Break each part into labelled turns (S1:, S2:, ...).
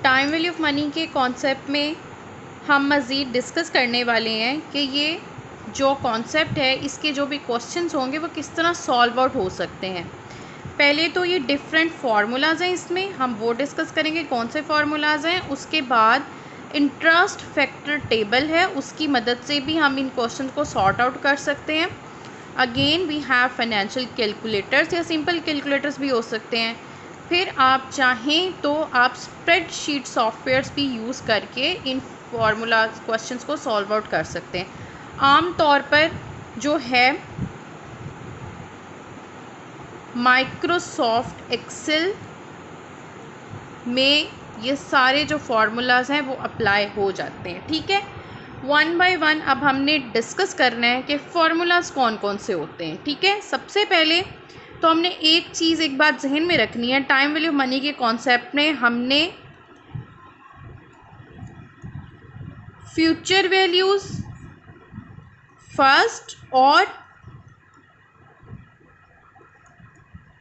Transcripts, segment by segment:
S1: Time value of money के concept में हम मज़ीद डिस्कस करने वाले हैं कि ये जो कॉन्सेप्ट है इसके जो भी क्वेश्चंस होंगे वो किस तरह सॉल्व आउट हो सकते हैं। पहले तो ये डिफरेंट फार्मूलाज हैं, इसमें हम वो डिस्कस करेंगे कौन से फार्मूलाज हैं। उसके बाद इंटरेस्ट फैक्टर टेबल है, उसकी मदद से भी हम इन क्वेश्चन को सॉर्ट आउट कर सकते हैं। Again we have financial calculators या सिंपल कैलकुलेटर्स भी हो सकते हैं। फिर आप चाहें तो आप स्प्रेडशीट सॉफ्टवेयर्स भी यूज़ करके इन फार्मूला क्वेश्चंस को सॉल्व आउट कर सकते हैं। आम तौर पर जो है माइक्रोसॉफ्ट एक्सेल में ये सारे जो फार्मूलाज हैं वो अप्लाई हो जाते हैं। ठीक है, वन बाय वन अब हमने डिस्कस करना है कि फार्मूलाज कौन कौन से होते हैं। ठीक है, सबसे पहले तो हमने एक चीज़ एक बात जहन में रखनी है, टाइम वैल्यू मनी के कॉन्सेप्ट में हमने फ्यूचर वैल्यूज़ फर्स्ट और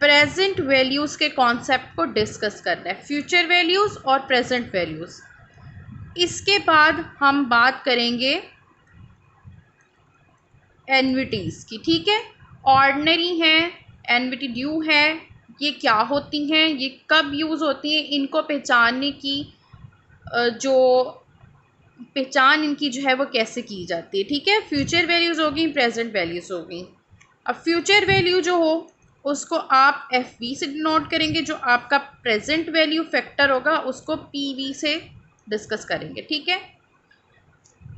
S1: प्रेजेंट वैल्यूज़ के कॉन्सेप्ट को डिस्कस करना है, फ्यूचर वैल्यूज़ और प्रेजेंट वैल्यूज़। इसके बाद हम बात करेंगे एन्युटीज़ की। ठीक है, ऑर्डिनरी हैं, एन्युटी ड्यू है, ये क्या होती हैं, ये कब यूज़ होती हैं, इनको पहचानने की जो पहचान इनकी जो है वो कैसे की जाती है। ठीक है, फ्यूचर वैल्यूज़ होगी, प्रेजेंट वैल्यूज़ होगी। अब फ्यूचर वैल्यू जो हो उसको आप FV से डिनोट करेंगे, जो आपका प्रेजेंट वैल्यू फैक्टर होगा उसको PV से डिस्कस करेंगे। ठीक है,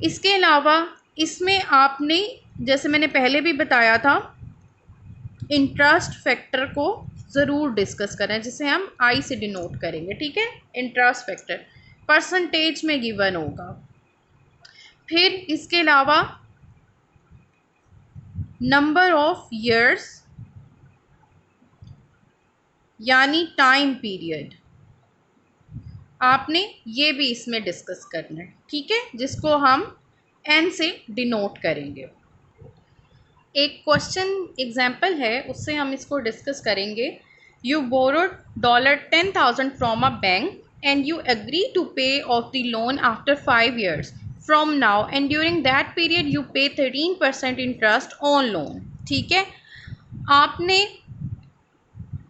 S1: इसके अलावा इसमें आपने जैसे मैंने पहले भी बताया था इंटरेस्ट फैक्टर को ज़रूर डिस्कस करें, जिसे हम I से डिनोट करेंगे। ठीक है, इंटरेस्ट फैक्टर परसेंटेज में गिवन होगा। फिर इसके अलावा नंबर ऑफ ईयर्स यानी टाइम पीरियड आपने ये भी इसमें डिस्कस करना है। ठीक है, जिसको हम N से डिनोट करेंगे। एक क्वेश्चन एग्जाम्पल है, उससे हम इसको डिस्कस करेंगे। You borrowed $10,000 from a bank and you agree to pay off the loan after 5 years from now and during that period you pay 13% interest on loan. ठीक है, आपने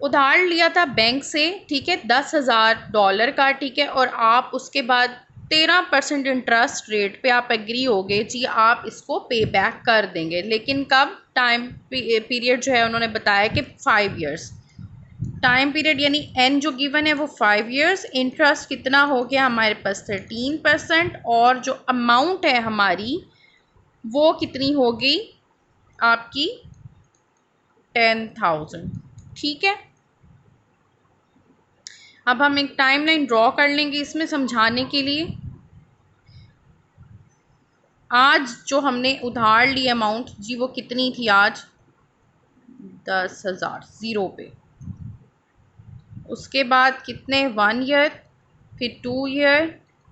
S1: उधार लिया था बैंक से, ठीक है, $10,000 का। ठीक है, और आप उसके बाद 13% इंटरेस्ट रेट पे आप एग्री हो गए जी आप इसको पे बैक कर देंगे, लेकिन कब? टाइम पीरियड जो है उन्होंने बताया कि 5 years। टाइम पीरियड यानी N जो गिवन है वो 5 years। इंटरेस्ट कितना हो गया हमारे पास? 13%। और जो अमाउंट है हमारी वो कितनी होगी आपकी? 10,000। ठीक है, अब हम एक टाइमलाइन ड्रॉ कर लेंगे इसमें समझाने के लिए। आज जो हमने उधार ली अमाउंट जी वो कितनी थी? आज 10,000 ज़ीरो पे। उसके बाद कितने? 1 year, फिर 2 year,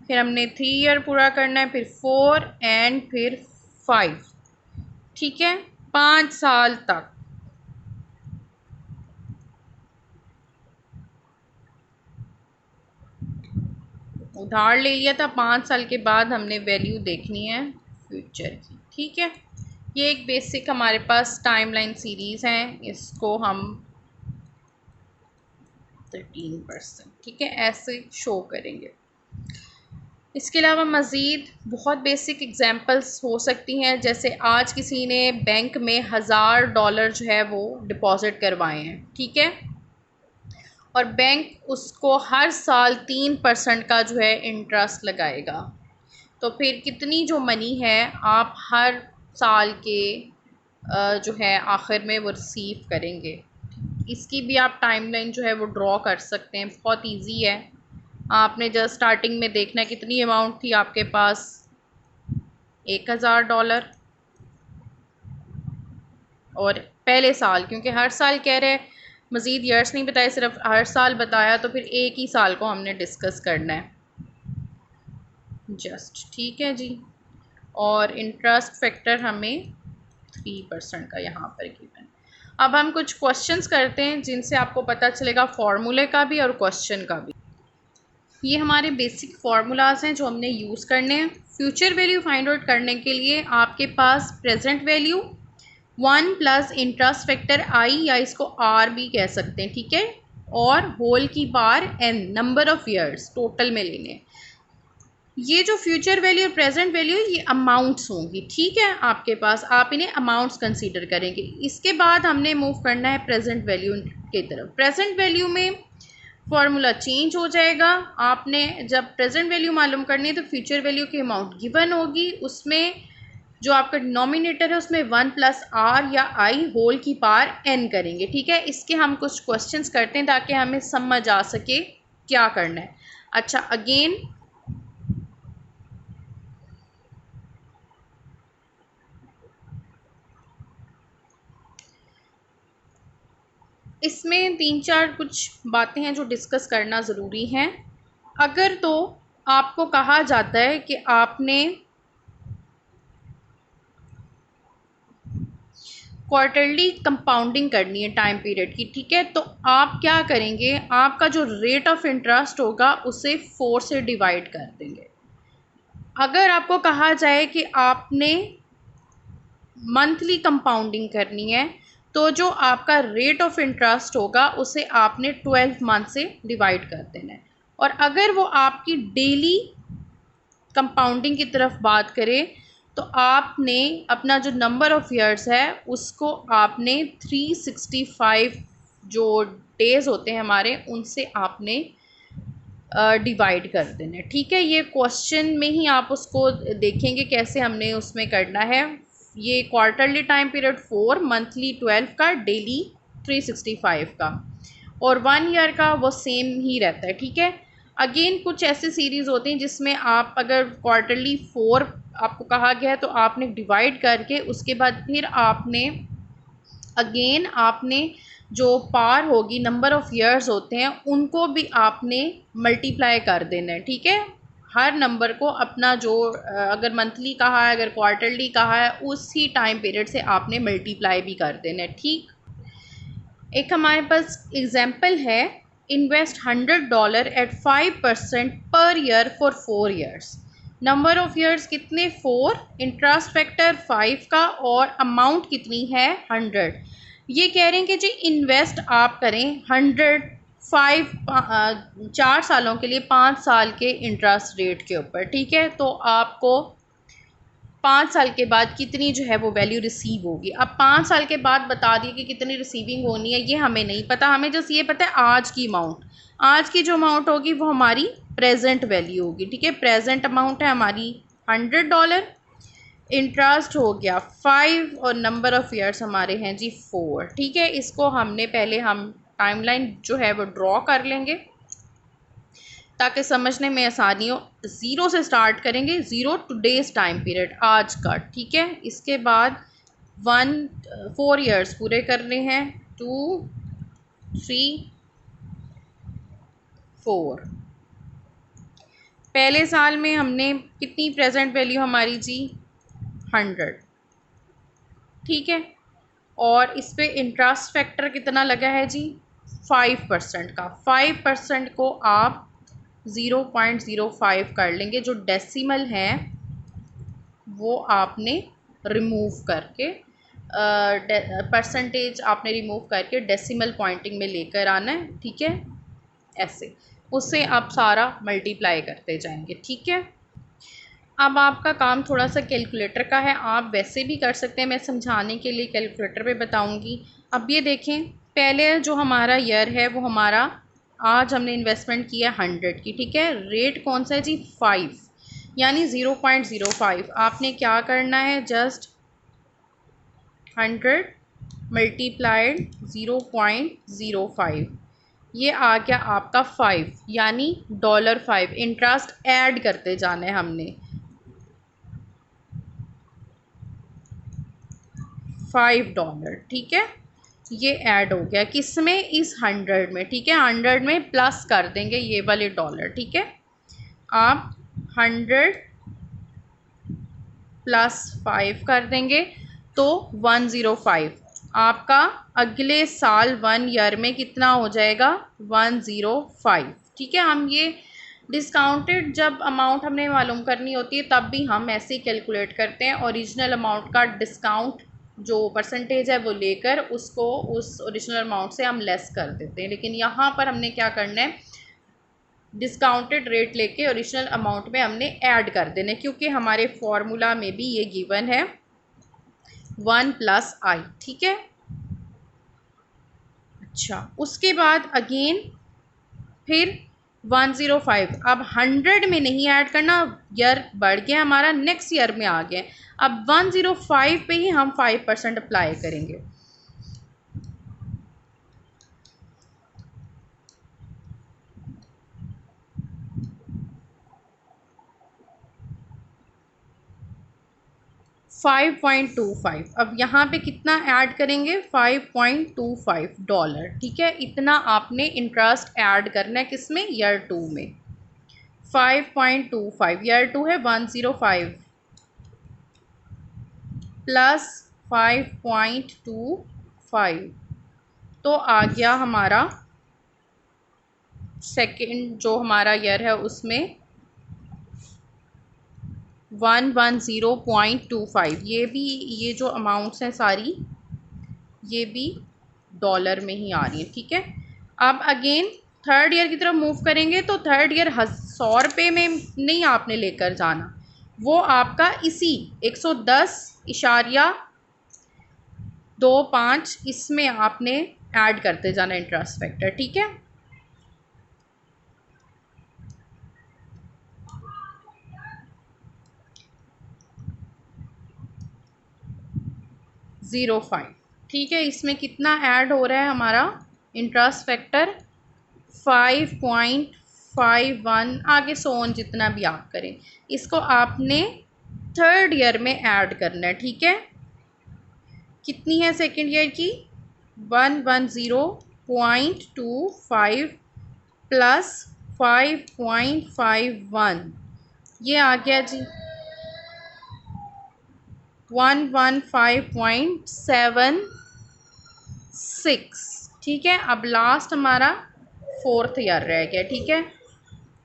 S1: फिर हमने 3 year पूरा करना है, फिर 4 एंड फिर 5। ठीक है, 5 साल तक। उधार ले लिया था, 5 साल के बाद हमने वैल्यू देखनी है फ्यूचर की। ठीक है, ये एक बेसिक हमारे पास टाइमलाइन सीरीज़ है, इसको हम 13%, ठीक है, ऐसे शो करेंगे। इसके अलावा मज़ीद बहुत बेसिक एग्जांपल्स हो सकती हैं, जैसे आज किसी ने बैंक में $1,000 जो है वो डिपॉज़िट करवाए हैं। ठीक है, और बैंक उसको हर साल 3% का जो है इंटरेस्ट लगाएगा, तो फिर कितनी जो मनी है आप हर साल के जो है आखिर में वो रिसीव करेंगे। इसकी भी आप टाइमलाइन जो है वो ड्रॉ कर सकते हैं, बहुत इजी है। आपने जस्ट स्टार्टिंग में देखना है कितनी अमाउंट थी आपके पास? $1,000। और पहले साल, क्योंकि हर साल कह रहे हैं, मज़ीद ईयर्स नहीं बताए, सिर्फ हर साल बताया, तो फिर एक ही साल को हमने डिस्कस करना है जस्ट। ठीक है जी, और इंटरेस्ट फैक्टर हमें 3% का यहाँ पर गिवन। अब हम कुछ क्वेश्चंस करते हैं जिनसे आपको पता चलेगा फॉर्मूले का भी और क्वेश्चन का भी। ये हमारे बेसिक फार्मूलाज हैं जो हमने यूज़ करने हैं। फ्यूचर वैल्यू फाइंड आउट करने के लिए आपके पास present value 1 plus interest factor i, या इसको आर भी कह सकते हैं, ठीक है, और होल की power n, number of years total में लेने। ये जो फ्यूचर वैल्यू और प्रेजेंट वैल्यू ये अमाउंट्स होंगी, ठीक है, आपके पास आप इन्हें अमाउंट्स कंसीडर करेंगे। इसके बाद हमने मूव करना है प्रेजेंट वैल्यू की तरफ। प्रेजेंट वैल्यू में फॉर्मूला चेंज हो जाएगा। आपने जब प्रेजेंट वैल्यू मालूम करनी है तो फ्यूचर वैल्यू की अमाउंट गिवन होगी, उसमें जो आपका डिनोमिनेटर है उसमें 1 प्लस आर या आई होल की पावर एन करेंगे, ठीक है। इसके हम कुछ क्वेश्चंस करते हैं ताकि हमें समझ आ सके क्या करना है। अच्छा, अगेन इसमें 3-4 कुछ बातें हैं जो डिस्कस करना ज़रूरी हैं। अगर तो आपको कहा जाता है कि आपने क्वार्टरली कंपाउंडिंग करनी है टाइम पीरियड की, ठीक है, तो आप क्या करेंगे, आपका जो रेट ऑफ इंटरेस्ट होगा उसे 4 से डिवाइड कर देंगे। अगर आपको कहा जाए कि आपने मंथली कंपाउंडिंग करनी है तो जो आपका रेट ऑफ इंटरेस्ट होगा उसे आपने 12 मंथ से डिवाइड कर देना है। और अगर वो आपकी डेली कंपाउंडिंग की तरफ बात करें तो आपने अपना जो नंबर ऑफ़ ईयर्स है उसको आपने 365 जो डेज़ होते हैं हमारे उनसे आपने डिवाइड कर देना है, ठीक है। ये क्वेश्चन में ही आप उसको देखेंगे कैसे हमने उसमें करना है। ये क्वार्टरली टाइम पीरियड 4, मंथली 12 का, डेली 365 का, और 1 ईयर का वो सेम ही रहता है, ठीक है। अगेन कुछ ऐसे सीरीज़ होते हैं जिसमें आप अगर क्वार्टरली 4 आपको कहा गया है तो आपने डिवाइड करके उसके बाद फिर आपने अगेन आपने जो पार होगी, नंबर ऑफ़ ईयर्स होते हैं, उनको भी आपने मल्टीप्लाई कर देना है, ठीक है। हर नंबर को अपना जो अगर मंथली कहा है, अगर क्वार्टरली कहा है, उसी टाइम पीरियड से आपने मल्टीप्लाई भी कर देना है, ठीक। एक हमारे पास एग्जाम्पल है, इन्वेस्ट $100 एट 5% पर year for 4 years. Number of years कितने, 4, इंटरेस्ट फैक्टर 5 का, और अमाउंट कितनी है, 100। ये कह रहे हैं कि जी इन्वेस्ट आप करें 4 सालों के लिए 5 साल के इंटरेस्ट रेट के ऊपर, ठीक है। तो आपको 5 साल के बाद कितनी जो है वो वैल्यू रिसीव होगी। अब 5 साल के बाद बता दिए कि कितनी रिसीविंग होनी है, ये हमें नहीं पता, हमें जस्ट ये पता है आज की अमाउंट। आज की जो अमाउंट होगी वो हमारी प्रेजेंट वैल्यू होगी, ठीक है। प्रेजेंट अमाउंट है हमारी $100, इंटरेस्ट हो गया 5, और नंबर ऑफ़ ईयर्स हमारे हैं जी 4, ठीक है। इसको हमने पहले हम टाइमलाइन जो है वो ड्रॉ कर लेंगे ताकि समझने में आसानी हो। 0 से स्टार्ट करेंगे, 0 टुडेज़ टाइम पीरियड, आज का, ठीक है। इसके बाद 4 ईयर्स पूरे करने हैं, 2, 3, 4। पहले साल में हमने कितनी प्रेजेंट वैल्यू हमारी जी 100, ठीक है। और इस पे इंटरेस्ट फैक्टर कितना लगा है जी 5% का। 5% को आप 0.05 कर लेंगे, जो डेसिमल है वो आपने रिमूव करके परसेंटेज आपने रिमूव करके डेसिमल पॉइंटिंग में लेकर आना है, ठीक है। ऐसे उससे आप सारा मल्टीप्लाई करते जाएंगे, ठीक है। अब आपका काम थोड़ा सा कैलकुलेटर का है, आप वैसे भी कर सकते हैं, मैं समझाने के लिए कैलकुलेटर पे बताऊंगी। अब ये देखें, पहले जो हमारा ईयर है वो हमारा, आज हमने इन्वेस्टमेंट किया 100 की, ठीक है। रेट कौन सा है जी 5, यानी 0.05। आपने क्या करना है, जस्ट 100 मल्टीप्लाइड 0.05, ये आ गया आपका 5, यानी $5। इंटरेस्ट ऐड करते जाना है हमने, $5, ठीक है। ये ऐड हो गया किस में, इस 100 में, ठीक है। 100 में प्लस कर देंगे ये वाले डॉलर, ठीक है। आप 100 प्लस 5 कर देंगे तो 105। आपका अगले साल 1 ईयर में कितना हो जाएगा, 105, ठीक है। हम ये डिस्काउंटेड जब अमाउंट हमने मालूम करनी होती है तब भी हम ऐसे ही कैलकुलेट करते हैं, ओरिजिनल अमाउंट का डिस्काउंट जो परसेंटेज है वो लेकर उसको उस ओरिजिनल अमाउंट से हम लेस कर देते हैं। लेकिन यहाँ पर हमने क्या करना है, डिस्काउंटेड रेट लेके ओरिजिनल अमाउंट में हमने ऐड कर देना, क्योंकि हमारे फॉर्मूला में भी ये गिवन है 1 + i। ठीक है, अच्छा उसके बाद अगेन फिर 105, अब 100 में नहीं ऐड करना, ईयर बढ़ गया हमारा, नेक्स्ट ईयर में आ गया। अब 105 पे ही हम 5% अप्लाई करेंगे। 5.25, अब यहाँ पे कितना ऐड करेंगे, $5.25। ठीक है, इतना आपने इंटरेस्ट ऐड करना है किसमें, ईयर 2 में। 5.25 ईयर 2 है 105 प्लस 5.25, तो आ गया हमारा सेकेंड जो हमारा ईयर है उसमें 110.25। ये जो अमाउंट्स हैं सारी ये भी डॉलर में ही आ रही है। ठीक है, अब अगेन थर्ड ईयर की तरफ मूव करेंगे तो थर्ड ईयर 100 रुपये में नहीं आपने लेकर जाना, वो आपका इसी 110.25 इसमें आपने ऐड करते जाना इंटरेस्ट फैक्टर। ठीक है, 0.5। ठीक है, इसमें कितना ऐड हो रहा है हमारा इंटरेस्ट फैक्टर 5.51, आगे सोन जितना भी आप करें, इसको आपने थर्ड ईयर में ऐड करना है। ठीक है, कितनी है सेकेंड ईयर की, 110.25 प्लस 5.51, ये आ गया जी 115.76। ठीक है, अब लास्ट हमारा फोर्थ ईयर रह गया। ठीक है,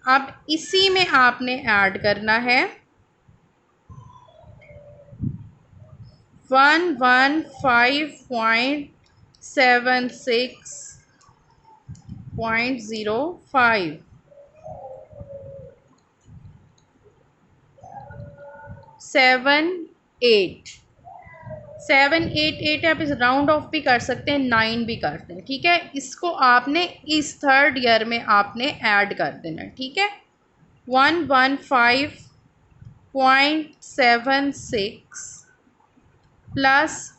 S1: अब इसी में आपने ऐड करना है 115.76.05 788 आप इस राउंड ऑफ भी कर सकते हैं, 9 भी करते हैं। ठीक है, इसको आपने इस थर्ड ईयर में आपने ऐड कर देना। ठीक है, 115.76 plus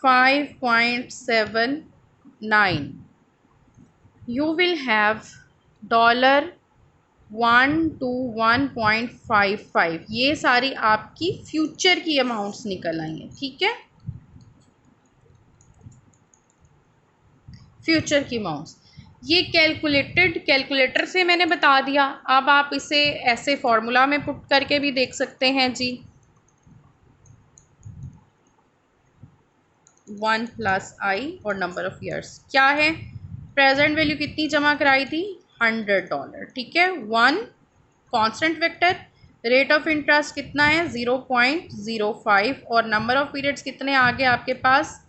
S1: 5.79, you will have $1 to 1.55। ये सारी आपकी फ्यूचर की अमाउंट्स निकल आई हैं। ठीक है, फ्यूचर की अमाउंट्स ये कैलकुलेटर से मैंने बता दिया। अब आप इसे ऐसे फॉर्मूला में पुट करके भी देख सकते हैं जी। 1 + i और नंबर ऑफ ईयर्स क्या है, प्रेजेंट वैल्यू कितनी जमा कराई थी, $100। ठीक है, 1 constant vector, rate of interest कितना है 0.05 और नंबर ऑफ पीरियड्स कितने आगे आपके पास,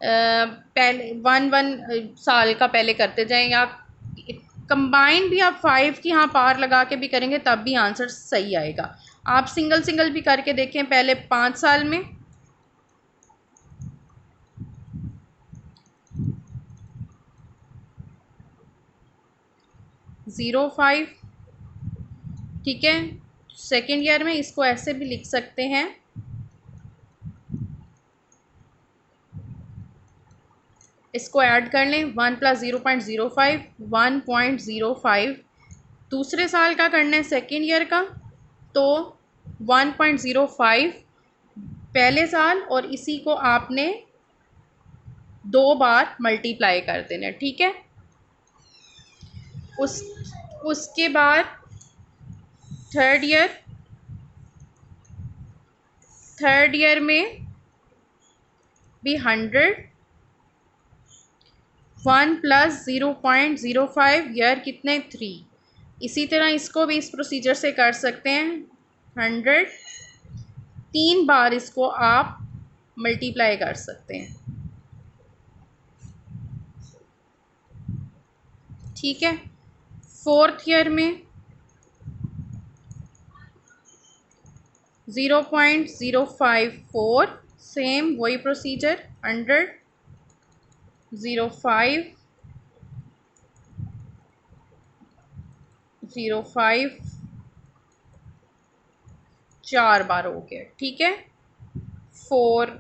S1: पहले 1 साल का पहले करते जाएं, या कंबाइंड भी आप 5 की यहाँ पार लगा के भी करेंगे तब भी आंसर सही आएगा। आप सिंगल भी करके देखें, पहले 5 साल में 0.5। ठीक है, सेकेंड ईयर में इसको ऐसे भी लिख सकते हैं, इसको ऐड कर लें 1 + 0.05 1.05। दूसरे साल का करना है सेकेंड ईयर का, तो 1.05 पहले साल और इसी को आपने 2 बार मल्टीप्लाई कर देना। ठीक है, उसके बाद थर्ड ईयर में भी 100, 1 + 0.05 ईयर कितने 3, इसी तरह इसको भी इस प्रोसीजर से कर सकते हैं। 100 3 बार इसको आप मल्टीप्लाई कर सकते हैं। ठीक है। 4th ईयर में 0.054 सेम वही प्रोसीजर 100 0.5 0.5 4 बार हो गया। ठीक है। 4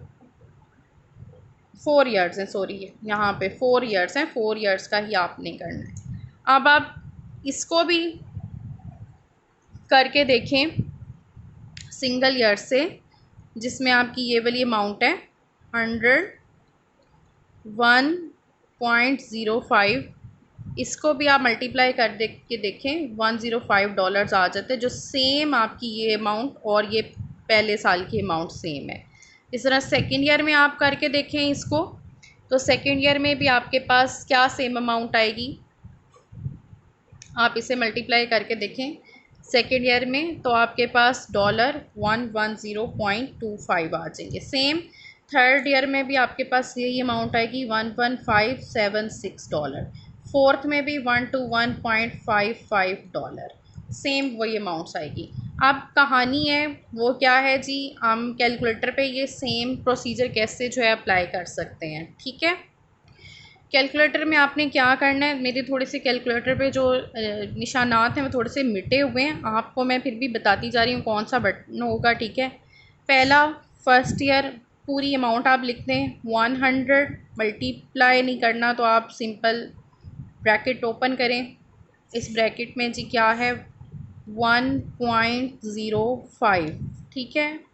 S1: ईयर्स हैं, सॉरी यहाँ पे 4 ईयर्स हैं, 4 ईयर्स का ही आपने करना है। अब आप इसको भी करके देखें सिंगल ईयर से, जिसमें आपकी ये वाली अमाउंट है 101.05। इसको भी आप मल्टीप्लाई कर के देखें, $105 आ जाते हैं, जो सेम आपकी ये अमाउंट और ये पहले साल की अमाउंट सेम है। इस तरह सेकेंड ईयर में आप करके देखें इसको, तो सेकेंड ईयर में भी आपके पास क्या सेम अमाउंट आएगी, आप इसे मल्टीप्लाई करके देखें सेकेंड ईयर में, तो आपके पास $110.25 आ जाएंगे। सेम थर्ड ईयर में भी आपके पास यही अमाउंट आएगी $11576। फोर्थ में भी $121.55, सेम वही अमाउंट्स आएगी। अब कहानी है वो क्या है जी, हम कैलकुलेटर पे ये सेम प्रोसीजर कैसे जो है अप्लाई कर सकते हैं। ठीक है। कैलकुलेटर में आपने क्या करना है, मेरे थोड़े से कैलकुलेटर पे जो निशानात हैं वो थोड़े से मिटे हुए हैं, आपको मैं फिर भी बताती जा रही हूँ कौन सा बटन होगा। ठीक है। पहला फर्स्ट ईयर पूरी अमाउंट आप लिखते हैं 100, मल्टीप्लाई नहीं करना तो आप सिंपल ब्रैकेट ओपन करें। इस ब्रैकेट में जी क्या है 1.05। ठीक है।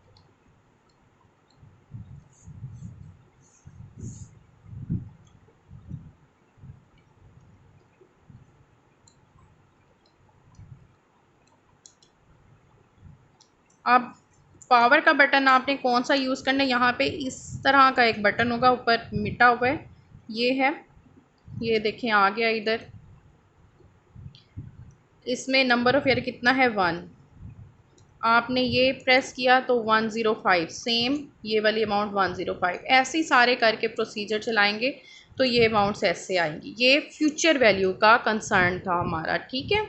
S1: अब पावर का बटन आपने कौन सा यूज़ करना है, यहाँ पे इस तरह का एक बटन होगा ऊपर मिटा हुआ है, ये है, ये देखें आ गया इधर। इसमें नंबर ऑफ़ ईयर कितना है 1, आपने ये प्रेस किया तो 105, सेम ये वाली अमाउंट 105। ऐसे ही सारे करके प्रोसीजर चलाएंगे तो ये अमाउंट्स ऐसे आएंगी। ये फ्यूचर वैल्यू का कंसर्न था हमारा। ठीक है।